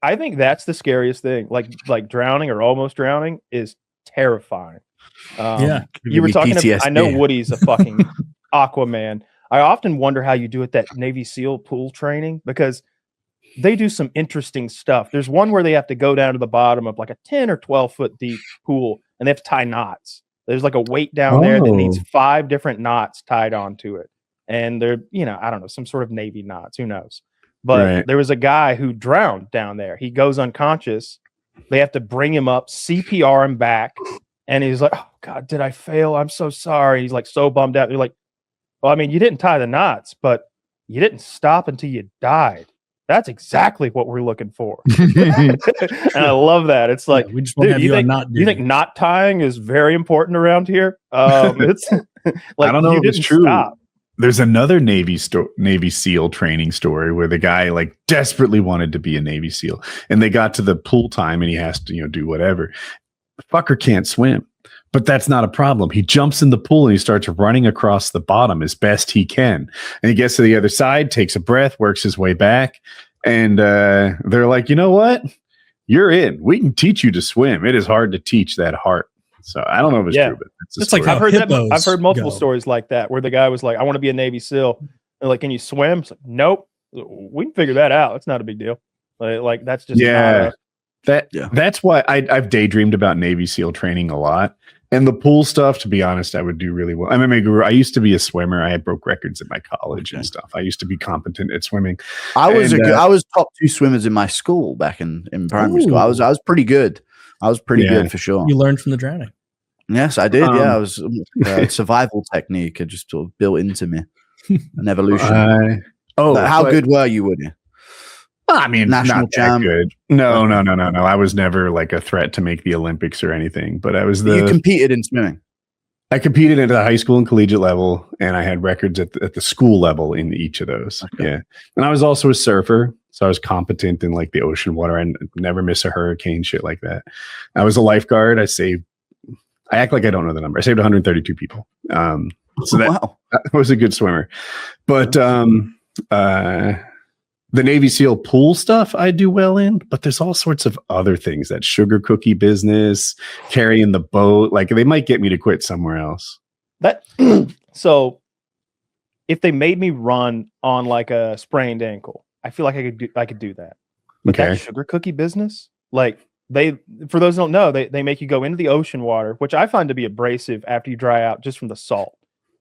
I think that's the scariest thing. Like drowning or almost drowning is terrifying. You were talking about, I know Woody's a fucking Aquaman. I often wonder how you do it, that Navy SEAL pool training, because they do some interesting stuff. There's one where they have to go down to the bottom of like a 10 or 12 foot deep pool and they have to tie knots. There's like a weight down there that needs 5 different knots tied onto it. And they're, I don't know, some sort of Navy knots, who knows? But there was a guy who drowned down there. He goes unconscious. They have to bring him up, CPR him back. And he's like, oh, God, did I fail? I'm so sorry. He's like so bummed out. They're like, well, I mean, you didn't tie the knots, but you didn't stop until you died. That's exactly what we're looking for. And I love that. It's like, we just want to have you think knot tying is very important around here? It's like, I don't know if it's true. Stop. There's another Navy SEAL training story where the guy like desperately wanted to be a Navy SEAL, and they got to the pool time and he has to, do whatever. The fucker can't swim, but that's not a problem. He jumps in the pool and he starts running across the bottom as best he can. And he gets to the other side, takes a breath, works his way back. And they're like, you know what? You're in. We can teach you to swim. It is hard to teach that heart. So I don't know if it's true, but it's like I've heard multiple stories like that where the guy was like, I want to be a Navy SEAL. And like, can you swim? It's like, nope. We can figure that out. It's not a big deal. Like that's just that's why I've daydreamed about Navy SEAL training a lot. And the pool stuff, to be honest, I would do really well. I'm a guru. I used to be a swimmer. I had broke records at my college and stuff. I used to be competent at swimming. I was top 2 swimmers in my school back in primary school. I was pretty good. I was pretty good for sure. You learned from the drowning. Yes, I did. I was survival technique. It just sort of built into me. An evolution. How good were you, Woody? I mean, national not champ. that good. No. I was never like a threat to make the Olympics or anything. But I was You competed in swimming. I competed at the high school and collegiate level, and I had records at the school level in each of those. Okay. Yeah, and I was also a surfer, so I was competent in like the ocean water. I never miss a hurricane, shit like that. I was a lifeguard. I act like I don't know the number. I saved 132 people. So that was a good swimmer. But the Navy SEAL pool stuff I do well in, but there's all sorts of other things, that sugar cookie business, carrying the boat. Like they might get me to quit somewhere else. So if they made me run on like a sprained ankle, I feel like I could do that. But that sugar cookie business, like for those who don't know, they make you go into the ocean water, which I find to be abrasive after you dry out just from the salt.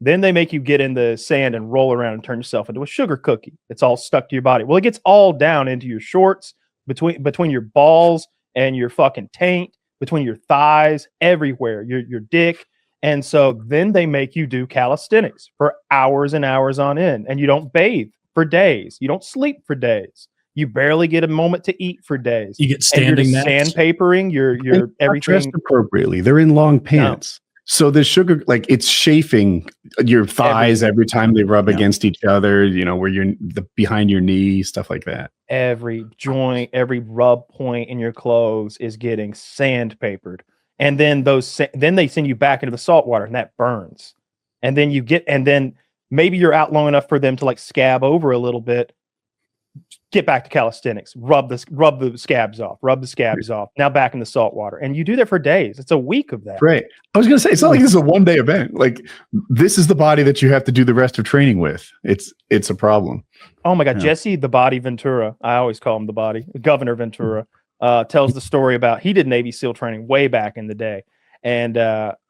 Then they make you get in the sand and roll around and turn yourself into a sugar cookie. It's all stuck to your body. Well, it gets all down into your shorts, between your balls and your fucking taint, between your thighs, everywhere, your dick. And so then they make you do calisthenics for hours and hours on end. And you don't bathe for days. You don't sleep for days. You barely get a moment to eat for days. You get standing mats. Sandpapering your everything. Dressed appropriately. They're in long pants. No. So the sugar, like it's chafing your thighs every time they rub against each other, where you're behind your knee, stuff like that. Every joint, every rub point in your clothes is getting sandpapered. And then then they send you back into the salt water and that burns. And then maybe you're out long enough for them to like scab over a little bit. Get back to calisthenics, rub the scabs off. Now back in the salt water. And you do that for days. It's a week of that. Right. I was going to say, it's not like this is a one-day event. Like this is the body that you have to do the rest of training with. It's a problem. Oh my God. Yeah. Jesse, the body Ventura. I always call him the body. Governor Ventura tells the story about, he did Navy SEAL training way back in the day. And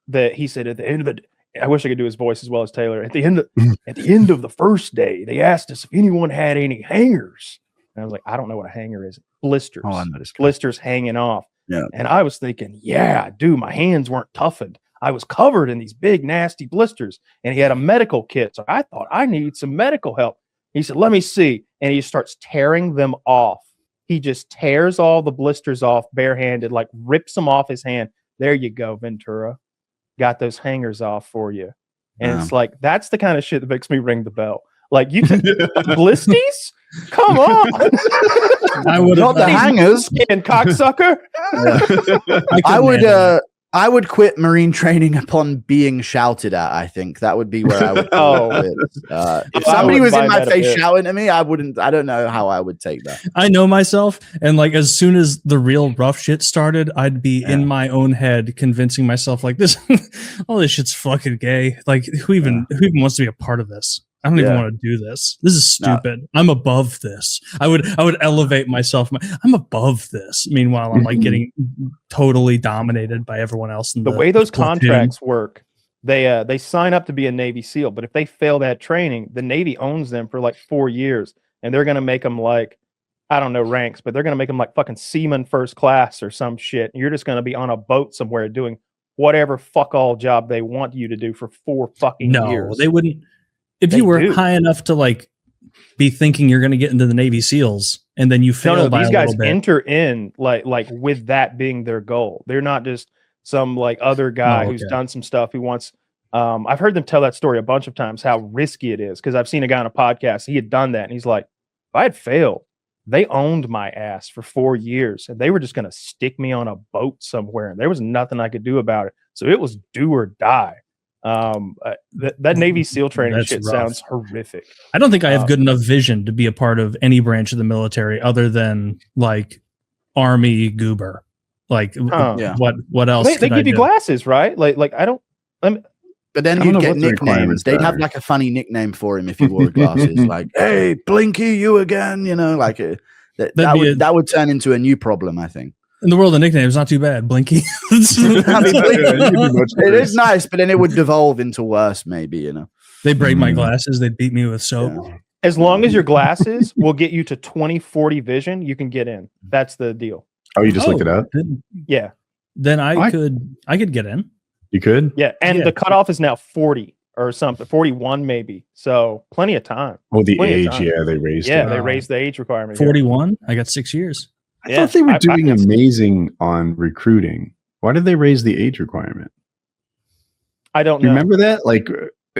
he said at the end of I wish I could do his voice as well as Taylor. At the end of the first day, they asked us if anyone had any hangers. And I was like, I don't know what a hanger is. Blisters. Oh, I know this guy. Blisters hanging off. Yeah. And I was thinking, yeah, dude, my hands weren't toughened. I was covered in these big, nasty blisters. And he had a medical kit. So I thought, I need some medical help. He said, let me see. And he starts tearing them off. He just tears all the blisters off barehanded, like rips them off his hand. There you go, Ventura. Got those hangers off for you. And it's like, that's the kind of shit that makes me ring the bell. Like, you can blisties? Come on. I would not the hangers and cocksucker. I I would quit Marine training upon being shouted at. I think that would be where I would. If somebody was in my face shouting at me, I wouldn't. I don't know how I would take that. I know myself, and like as soon as the real rough shit started, I'd be in my own head convincing myself like this. All this shit's fucking gay. Like who even wants to be a part of this? I don't even want to do this. This is stupid. No. I'm above this. I would elevate myself. I'm above this. Meanwhile, I'm like getting totally dominated by everyone else. In the way those contracts work, they sign up to be a Navy SEAL, but if they fail that training, the Navy owns them for like 4 years, and they're gonna make them like, I don't know ranks, but they're gonna make them like fucking seaman first class or some shit. And you're just gonna be on a boat somewhere doing whatever fuck all job they want you to do for 4 fucking years. No, they wouldn't. If you were high enough to like be thinking you're going to get into the Navy SEALs and then you fail by these a guys little bit. enter in like with that being their goal. They're not just some like other guy who's done some stuff who wants. I've heard them tell that story a bunch of times how risky it is, because I've seen a guy on a podcast. He had done that and he's like, if I had failed, they owned my ass for 4 years and they were just going to stick me on a boat somewhere and there was nothing I could do about it. So it was do or die. That Navy SEAL training shit sounds horrific. I don't think I have good enough vision to be a part of any branch of the military other than like Army goober. Like what else? They give you glasses, right? Like I don't. But then you'd get nicknames. They'd have like a funny nickname for him if he wore glasses, like "Hey, Blinky, you again?" You know, like that would turn into a new problem, I think. In the world of nicknames, not too bad. Blinky. It is nice, but then it would devolve into worse, maybe, you know. They break my glasses. They beat me with soap. Yeah. As long as your glasses will get you to 20/40 vision, you can get in. That's the deal. Oh, you just looked it up? Yeah. Then I could get in. You could? Yeah, and the cutoff is now 40 or something, 41 maybe. So plenty of time. Oh, the age, they raised it. Yeah, they raised the age requirement. 41? I got 6 years. I thought they were doing amazing on recruiting. Why did they raise the age requirement? I don't know. Remember that? Like,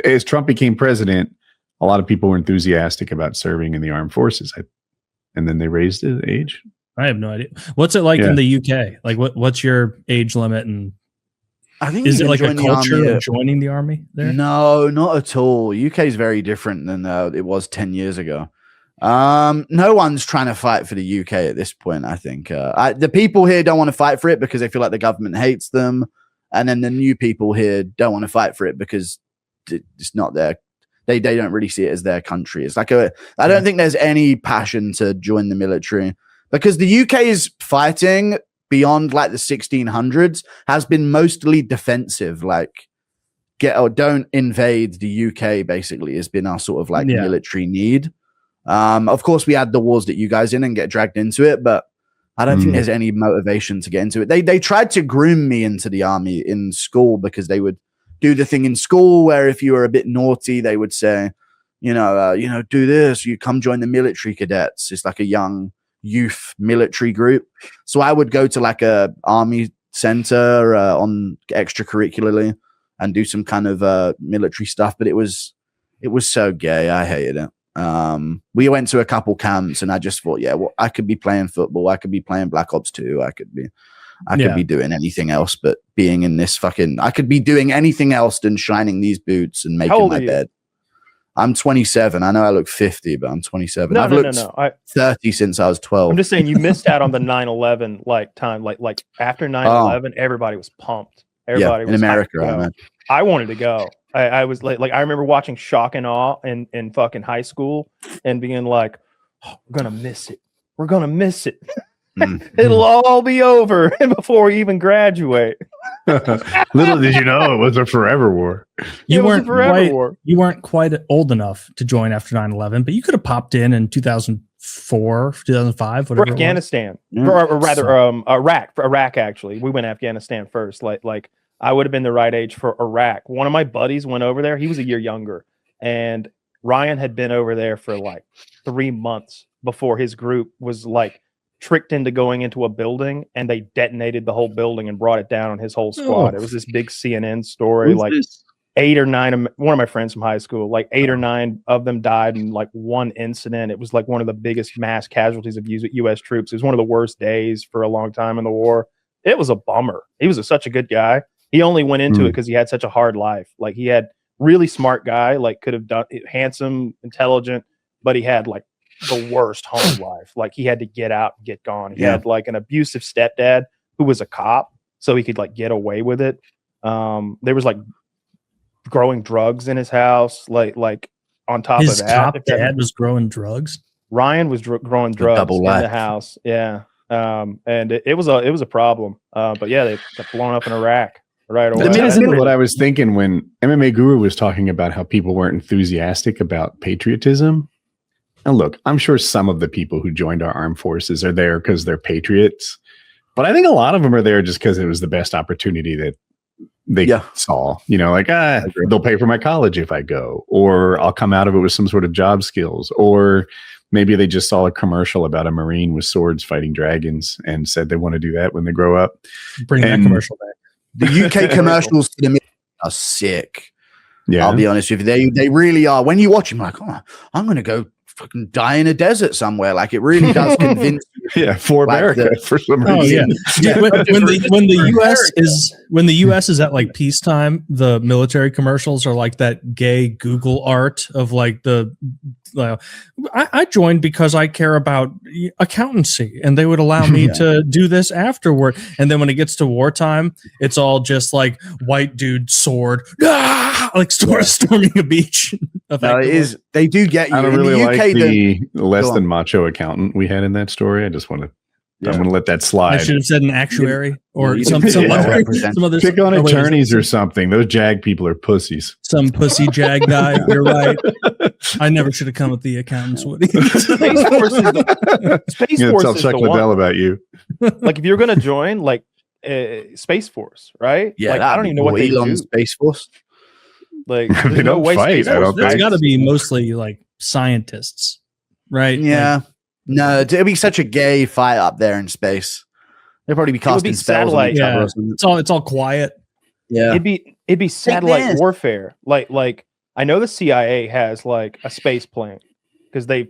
as Trump became president, a lot of people were enthusiastic about serving in the armed forces. And then they raised the age. I have no idea. What's it like in the UK? Like, what's your age limit? And I think is it like a culture of joining the army there? No, not at all. UK is very different than it was 10 years ago. No one's trying to fight for the UK at this point. I think the people here don't want to fight for it because they feel like the government hates them, and then the new people here don't want to fight for it because it's not their. They don't really see it as their country. It's like I don't think there's any passion to join the military because the UK is fighting beyond like the 1600s has been mostly defensive. Like don't invade the UK. Basically, has been our sort of like military need. Of course, we had the wars that you guys in and get dragged into it, but I don't think there's any motivation to get into it. They tried to groom me into the army in school because they would do the thing in school where if you were a bit naughty, they would say, do this, you come join the military cadets. It's like a young youth military group. So I would go to like a army center on extracurricularly and do some kind of military stuff, but it was so gay. I hated it. We went to a couple camps and I just thought, I could be playing football. I could be playing Black Ops 2. I could be doing anything else, but being in this I could be doing anything else than shining these boots and making my bed. I'm 27. I know I look 50, but I'm 27. I've looked 30 since I was 12. I'm just saying you missed out on the 9/11 like time. Like after 9/11, everybody was pumped. Everybody was in America. I wanted to go. I was like I remember watching Shock and Awe in fucking high school and being like, we're gonna miss it. We're gonna miss it. It'll all be over before we even graduate. Little did you know it was a forever war. You weren't quite old enough to join after 9/11, but you could have popped in 2004, 2005, whatever. For Afghanistan, or rather, Iraq. Actually, we went Afghanistan first. Like I would have been the right age for Iraq. One of my buddies went over there. He was a year younger, and Ryan had been over there for like 3 months before his group was like tricked into going into a building, and they detonated the whole building and brought it down on his whole squad. It was this big CNN story. This? 8 or 9 one of my friends from high school, like 8 or 9 of them died in like one incident. It was like one of the biggest mass casualties of U.S. troops. It was one of the worst days for a long time in the war. It was a bummer. He was such a good guy. He only went into it because he had such a hard life. Like he had really smart guy, like could have done it, handsome, intelligent, but he had like the worst home life. Like he had to get out and get gone. He had like an abusive stepdad who was a cop, so he could like get away with it. There was like growing drugs in his house, like on top his of that. His dad was growing drugs. Ryan was growing drugs in the house. Yeah. And it was a problem. But yeah, they got blown up in Iraq right away. Isn't what I was thinking when MMA Guru was talking about how people weren't enthusiastic about patriotism. And look, I'm sure some of the people who joined our armed forces are there because they're patriots, but I think a lot of them are there just because it was the best opportunity that they saw. You know, like they'll pay for my college if I go, or I'll come out of it with some sort of job skills, or maybe they just saw a commercial about a Marine with swords fighting dragons and said they want to do that when they grow up. Bring that commercial back. The UK commercials for the military are sick. Yeah, I'll be honest with you, they really are. When you watch them, like, oh, I'm going to go fucking die in a desert somewhere. Like it really does convince you. Yeah, for like America for some reason. Yeah. When the US is at like peacetime, the military commercials are like that gay Google art of like I joined because I care about accountancy and they would allow me to do this afterward. And then when it gets to wartime, it's all just like white dude sword, like storming a beach. No, it is. They do get you. I don't really like the less than macho accountant we had in that story. I just want to. I'm going to let that slide. I should have said an actuary or some other. Pick on attorneys or something. Those JAG people are pussies. Some pussy JAG guy. You're right. I never should have come with the accountants, Woody. Space Force tell Chuck Liddell about you. Like if you're going to join, like Space Force, right? Yeah, like, I don't even know what they do. Space Force. Like they don't fight. I don't think it's got to be mostly like scientists, right? Yeah. Like, no, it'd be such a gay fight up there in space. They'd probably be casting spells on each other. It's all quiet. Yeah, it'd be satellite warfare. Like I know the CIA has like a space plane because they've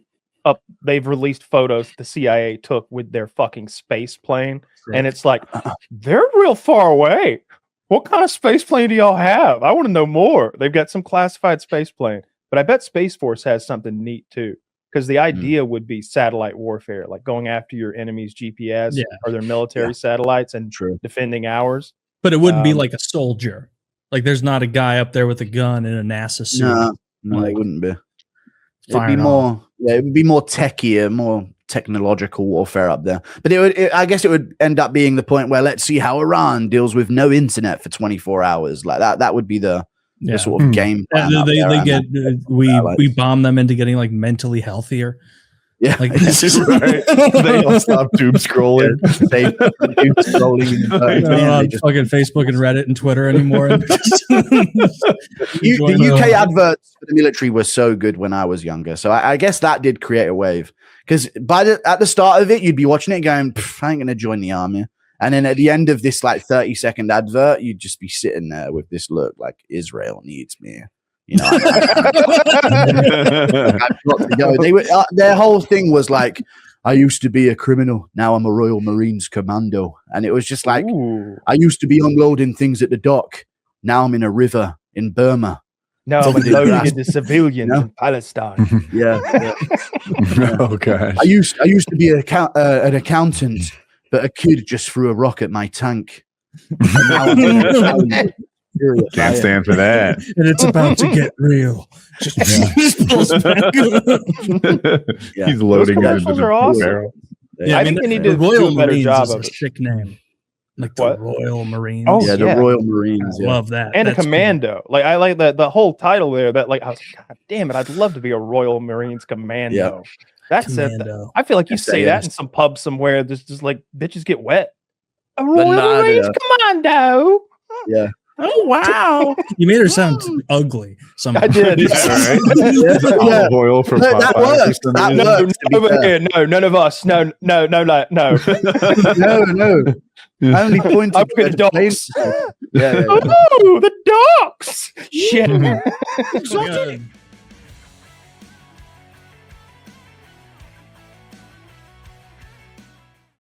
released photos the CIA took with their fucking space plane, and it's like they're real far away. What kind of space plane do y'all have? I want to know more. They've got some classified space plane, but I bet Space Force has something neat too. Because the idea would be satellite warfare, like going after your enemy's GPS or their military satellites and defending ours. But it wouldn't be like a soldier. Like there's not a guy up there with a gun in a NASA suit. No, it wouldn't be. It'd be more, it would be more techier, more technological warfare up there. But I guess it would end up being the point where let's see how Iran deals with no internet for 24 hours. Like that would be the sort of game plan. We bomb them into getting like mentally healthier. Yeah, like this is right. They don't stop doom scrolling. They doom scrolling. On fucking Facebook and Reddit and Twitter anymore. The UK adverts for the military were so good when I was younger, so I guess that did create a wave. Because at the start of it, you'd be watching it going, I ain't gonna join the army. And then at the end of this like 30-second advert, you'd just be sitting there with this look like Israel needs me. You know, I've got to go. They were their whole thing was like, I used to be a criminal, now I'm a Royal Marines commando, and it was just like, I used to be unloading things at the dock, now I'm in a river in Burma. No, I'm loading into civilians in Palestine. Yeah. Oh gosh. I used to be an accountant. But a kid just threw a rock at my tank. Can't stand for that. And it's about to get real. He's loading it into the awesome. Yeah, I think they need to do a better job of it. Sick name. Like the Royal Marines. Oh, yeah, the Royal Marines. I love that. And a commando. Cool. Like I like the whole title there. That like I was like, God damn it, I'd love to be a Royal Marines commando. Yep. That's it. I feel like you say that in some pub somewhere. Just like bitches get wet. A Royal Marines commando. Yeah. Oh wow! You made her sound ugly. I did. Olive oil from that works. Over here. No, none of us. No. No. I only pointed to the docks. Yeah. Oh, the docks. Shit.